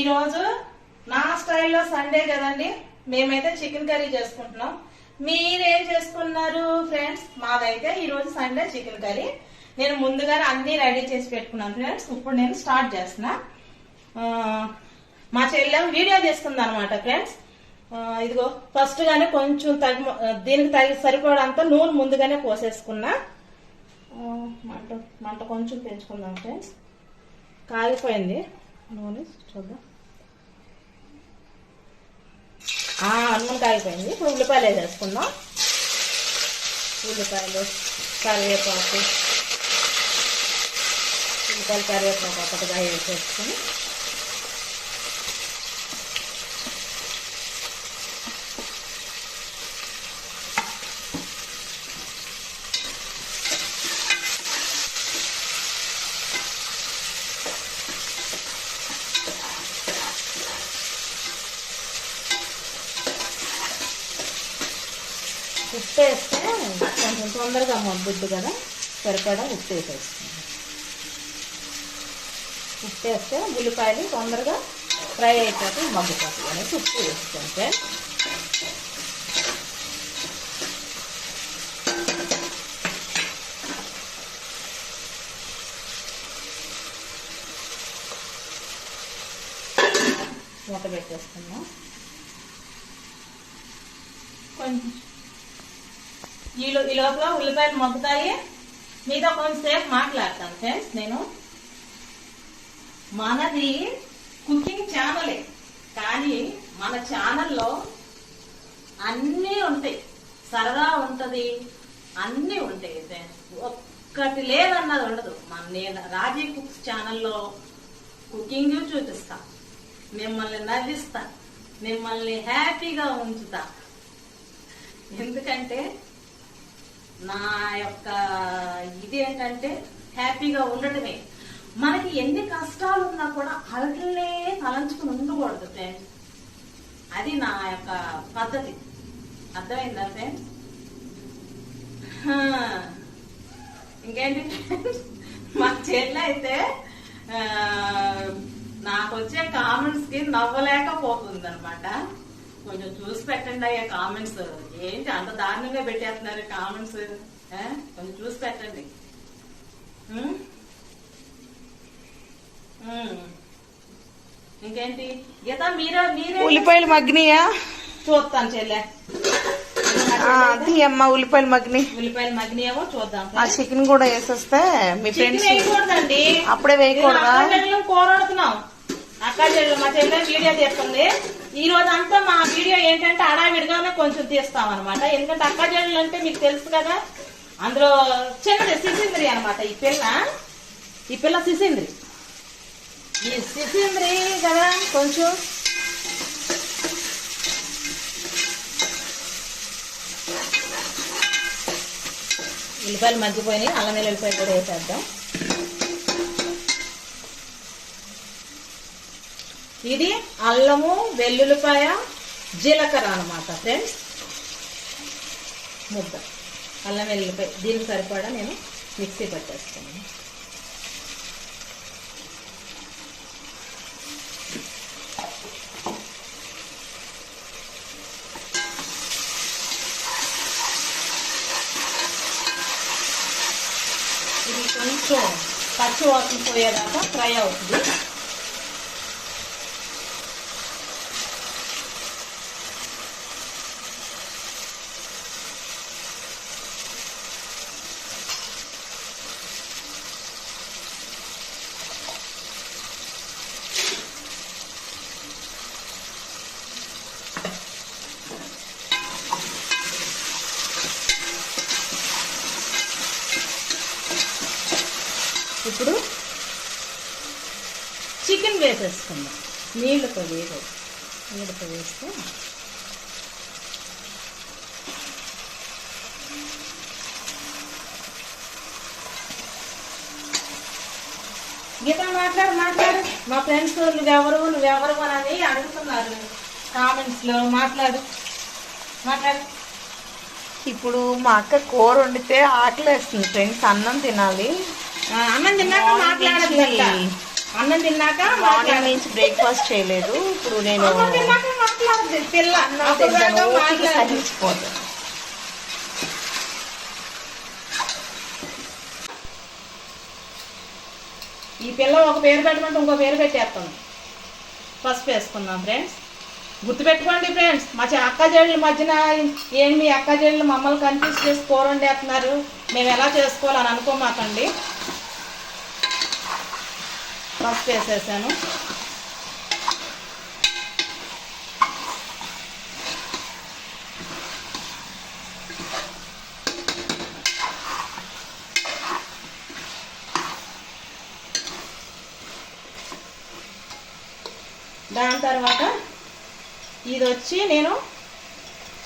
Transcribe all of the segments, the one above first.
ఈరోజు నా స్టైల్లో సండే కదండి, మేమైతే చికెన్ కర్రీ చేసుకుంటున్నాం. మీరేం చేసుకున్నారు ఫ్రెండ్స్? మాదైతే ఈరోజు సండే చికెన్ కర్రీ. నేను ముందుగానే అన్ని రెడీ చేసి పెట్టుకున్నాను ఫ్రెండ్స్. ఇప్పుడు నేను స్టార్ట్ చేస్తున్నా. మా చెల్లెం వీడియో తీసుకుంది అనమాట ఫ్రెండ్స్. ఇదిగో ఫస్ట్ గానే కొంచెం దీనికి సరిపడంత నూనె ముందుగానే పోసేసుకున్నా. మంట కొంచెం పెంచుకుందాం ఫ్రెండ్స్. కాగిపోయింది నూనె, చూద్దాం. నూనె కాగిపోయింది. ఇప్పుడు ఉల్లిపాయలు వేసేసుకుందాం. ఉల్లిపాయలు, కరివేపాకు, కరివేపాకు ఒకటిగా వేసేసుకుని ఉప్పు వేస్తే కొంచెం తొందరగా మగ్గుద్దు కదా, సరిపడా ఉప్పు వేసేస్తుంది. ఉప్పు వేస్తే ఉల్లిపాయలు తొందరగా ఫ్రై అయిపోతే మగ్గిపోతుంది అనేసి ఉప్పు వేసుకుంటే మూత పెట్టేస్తున్నాం. కొంచెం ఈ లోపల ఉల్లిపాయలు మగ్గుతాయి. మీతో కొంచెంసేపు మాట్లాడతాను ఫ్రెండ్స్. నేను మనది కుకింగ్ ఛానలే, కానీ మన ఛానల్లో అన్నీ ఉంటాయి, సరదా ఉంటుంది, అన్నీ ఉంటాయి ఫ్రెండ్స్. ఒక్కటి లేదన్నది ఉండదు. నేను రాజీ కుక్స్ ఛానల్లో కుకింగ్ చూపిస్తా, మిమ్మల్ని నవ్విస్తా, మిమ్మల్ని హ్యాపీగా ఉంచుతా. ఎందుకంటే నా యొక్క ఇది ఏంటంటే హ్యాపీగా ఉండటమే. మనకి ఎన్ని కష్టాలు ఉన్నా కూడా అలనే తలంచుకుని ఉండకూడదు ఫ్రెండ్స్. అది నా యొక్క పద్ధతి. అర్థమైందా ఫ్రెండ్స్? ఇంకేంటి ఫ్రెండ్స్, మా చెల్లి అయితే నాకు వచ్చే కామెంట్స్ కి నవ్వలేకపోతుంది అనమాట. కొంచెం చూసి పెట్టండి అయ్యా కామెంట్స్. ఏంటి అంత దారుణంగా పెట్టేస్తున్నారు కామెంట్స్? కొంచెం చూసి పెట్టండి. ఇంకేంటి గీత, మీరే ఉల్లిపాయలు మగ్గినాయా? చూస్తాను చెల్లె. అమ్మ ఉల్లిపాయలు మగ్గినాయి. ఉల్లిపాయలు మగ్గినాయేమో చూద్దాం. ఆ చికెన్ కూడా వేసేస్తే మీ ఫ్రెండ్స్ వేయకూడదండి, అప్పుడే వేయకూడదా? కూర వండుతున్నాం. అక్క చెల్లెలు మా చెల్లె వీడియో తీస్తుంది. ఈ రోజు అంతా మా వీడియో ఏంటంటే అడావిడిగానే కొంచెం తీస్తాం అనమాట. ఎందుకంటే అక్క చెల్లెలు అంటే మీకు తెలుసు కదా, అందులో చిన్నది సిసింద్రి అనమాట. ఈ పిల్ల సిసింద్రి. ఈ సిసింద్రి కదా కొంచెం ఉల్లిపాయలు మగ్గిపోయినాయి. అల్లం వెల్లుల్లిపాయలు కూడా వేసేద్దాం. ఇది అల్లము, వెల్లుల్లిపాయ, జీలకర్ర అనమాట ఫ్రెండ్స్. ముద్ద అల్లం వెల్లుల్లిపాయ, దీనికి సరిపడా నేను మిక్సీ పట్టేస్తాను. ఇది కొంచెం పచ్చి వాసన పోయేదాకా ఫ్రై అవుతుంది. ఇప్పుడు చికెన్ వేసేసుకుందాం. నీళ్ళతో వేస్తే గీత మాట్లాడు. మా ఫ్రెండ్స్ నువ్వెవరు అని అడుగుతున్నారు కామెంట్స్ లో. మాట్లాడు. ఇప్పుడు మా అక్క కూర వండితే ఆకలి వేస్తుంది ఫ్రెండ్స్. అన్నం తినాలి. అన్నం తిన్నాక మాట్లాడాలి. అన్నం తిన్నాక మార్నింగ్ నుంచి బ్రేక్ఫాస్ట్ చేయలేదు. ఇప్పుడు నేను అన్నం తిన్నాక మాట్లాడుతుంది పిల్ల. అప్పుడు దాకా మాట్లాడుతుంది. సహించిపోతాను. ఈ పిల్ల ఒక పేరు పెట్టమంటే ఇంకో పేరు పెట్టేస్తాం. పసుపు వేసుకుందాం ఫ్రెండ్స్. గుర్తుపెట్టుకోండి ఫ్రెండ్స్, మా అక్క చెల్లెల మధ్యన ఏంటి మీ అక్క చెల్లెలు మమ్మల్ని కన్ఫ్యూజ్ చేసి కూర వండేస్తున్నారు, మేము ఎలా చేసుకోవాలని అనుకోమాకండి. పసుపు వేసేసాను. దాని తర్వాత ఇది వచ్చి నేను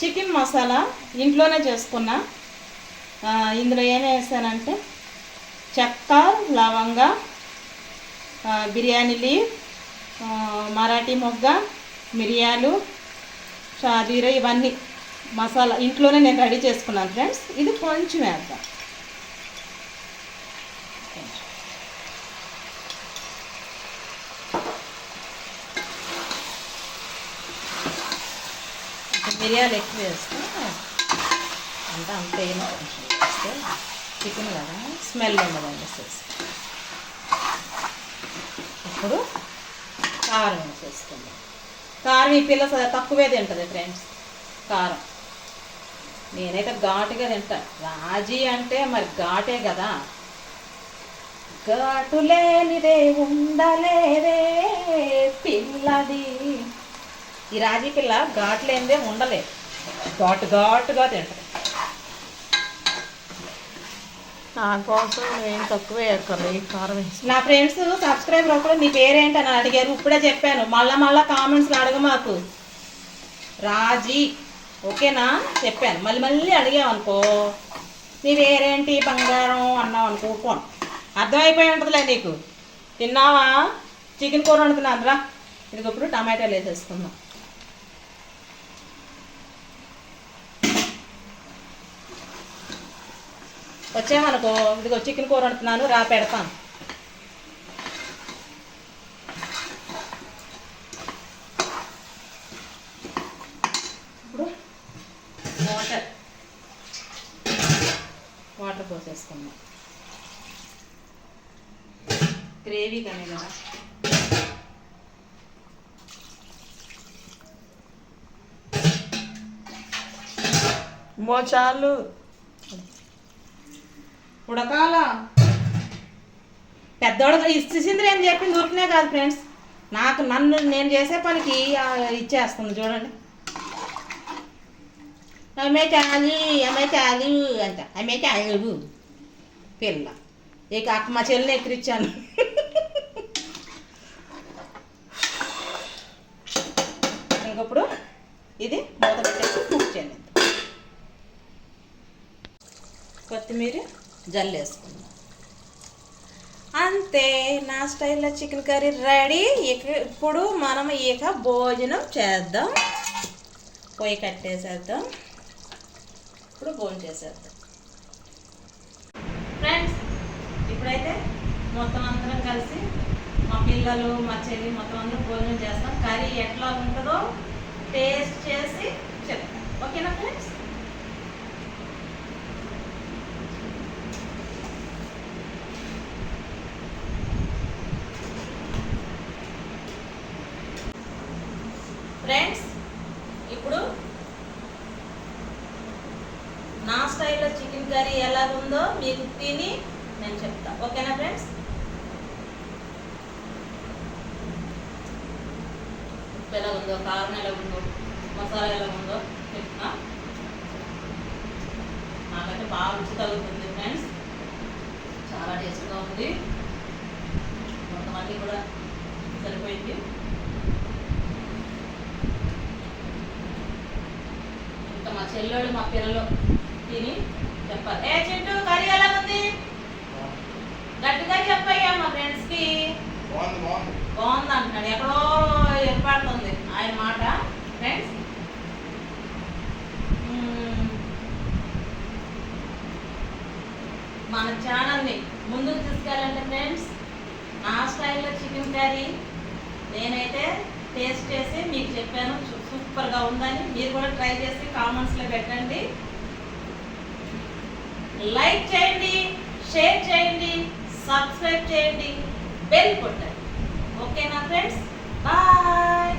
చికెన్ మసాలా ఇంట్లోనే చేసుకున్నా. ఇందులో ఏమేమి వేసానంటే చెక్క, లవంగ, బిర్యానీ లీఫ్, మరాఠీ మొగ్గ, మిరియాలు, షాజీరా, ఇవన్నీ మసాలా ఇంట్లోనే నేను రెడీ చేసుకున్నాను ఫ్రెండ్స్. ఇది కొంచెం వేద్దాం. మిరియాలు ఎక్కువ వేస్తే అంటే అంత ఏమో వేస్తే చికెన్ కదా స్మెల్ ఉండదండి. ఇప్పుడు కారం వేసేసుకుందాం. కారం ఈ పిల్ల తక్కువే తింటుంది ఫ్రెండ్స్. కారం నేనైతే ఘాటుగా తింటాను. రాజీ అంటే మరి ఘాటే కదా. ఘాటు లేనిదే ఉండలేదే పిల్లది. ఈ రాజీ పిల్ల ఘాటు లేనిదే ఉండలేదు. ఘాటుగా తింటుంది. నా కోసం నేను తక్కువే ఎక్కర్లేదు కారం వేసి. నా ఫ్రెండ్స్ సబ్స్క్రైబర్ ఒకరు నీ పేరేంటి అని అడిగారు. ఇప్పుడే చెప్పాను. మళ్ళా కామెంట్స్లో అడగ మాకు. రాజీ ఓకేనా చెప్పాను. మళ్ళీ అడిగామనుకో నీ పేరేంటి బంగారం అన్నావు అనుకో ఫోన్ అర్థమైపోయి ఉంటుందిలే నీకు. తిన్నావా? చికెన్ కూర వండుతున్నాను రా. ఇదిగో ఇప్పుడు టమాటాలు వేసేసుకుందాం. వచ్చామనుకో ఇదిగో చికెన్ కూర వండుతున్నాను రా పెడతాను. ఇప్పుడు వాటర్ పోసేసుకుందాం. గ్రేవీ కానీ కదా. మోచాలు ఉడకాల. పెద్దోడు ఇచ్చేసింది అని చెప్పింది ఊరికనే కాదు ఫ్రెండ్స్. నన్ను నేను చేసే పనికి ఇచ్చేస్తుంది చూడండి. అమ్మాయి అంట. అమ్మాయి పిల్ల. ఇక అక్క మా చెల్లిని ఎక్కిరిచ్చాను. ఇంకప్పుడు ఇది మూత పెట్టేసి కుక్ చేయండి. కొత్తిమీర జల్లేసుకుందాం. అంతే, నా స్టైల్లో చికెన్ కర్రీ రెడీ. ఇప్పుడు మనం భోజనం చేద్దాం. పొయ్యి కట్టేసేద్దాం. ఇప్పుడు భోజనం చేసేద్దాం ఫ్రెండ్స్. ఇప్పుడైతే మొత్తం అందరం కలిసి మా పిల్లలు మా చెల్లి మొత్తం అందరం భోజనం చేస్తాం. కర్రీ ఎట్లా ఉంటుందో టేస్ట్ చేసి చెప్తాం. ఓకేనా ఫ్రెండ్స్? ఫ్రెండ్స్ ఇప్పుడు నా స్టైల్లో చికెన్ కర్రీ ఎలా ఉందో మీకు తిని నేను చెప్తా. ఓకేనా ఫ్రెండ్స్? ఉప్పు ఎలా ఉందో, కారం ఎలా ఉందో, మసాలా ఎలా ఉందో చెప్తా. నాకైతే బాగా రుచి తగ్గుతుంది ఫ్రెండ్స్. చాలా టేస్ట్గా ఉంది. కొంతమంది కూడా సరిపోయింది. మా చెల్లెళ్ళు మా పిల్లలు తిని చెప్పాలి. చింటూ కర్రీ ఎలా ఉంది? గట్టిగా చెప్పయ్యా మా ఫ్రెండ్స్కి. బాగుంది అంటున్నాడు. ఎక్కడో ఏర్పడుతుంది ఆయన మాట ఫ్రెండ్స్. మన ఛానల్ని ముందుకు తీసుకెళ్ళండి ఫ్రెండ్స్. నా స్టైల్లో చికెన్ కర్రీ నేనైతే టేస్ట్ చేసి మీకు చెప్పాను సూపర్గా ఉందని. మీరు కూడా ట్రై చేసి కామెంట్స్లో పెట్టండి. లైక్ చేయండి, షేర్ చేయండి, సబ్స్క్రైబ్ చేయండి, బెల్ కొట్టండి. ఓకేనా ఫ్రెండ్స్? బాయ్.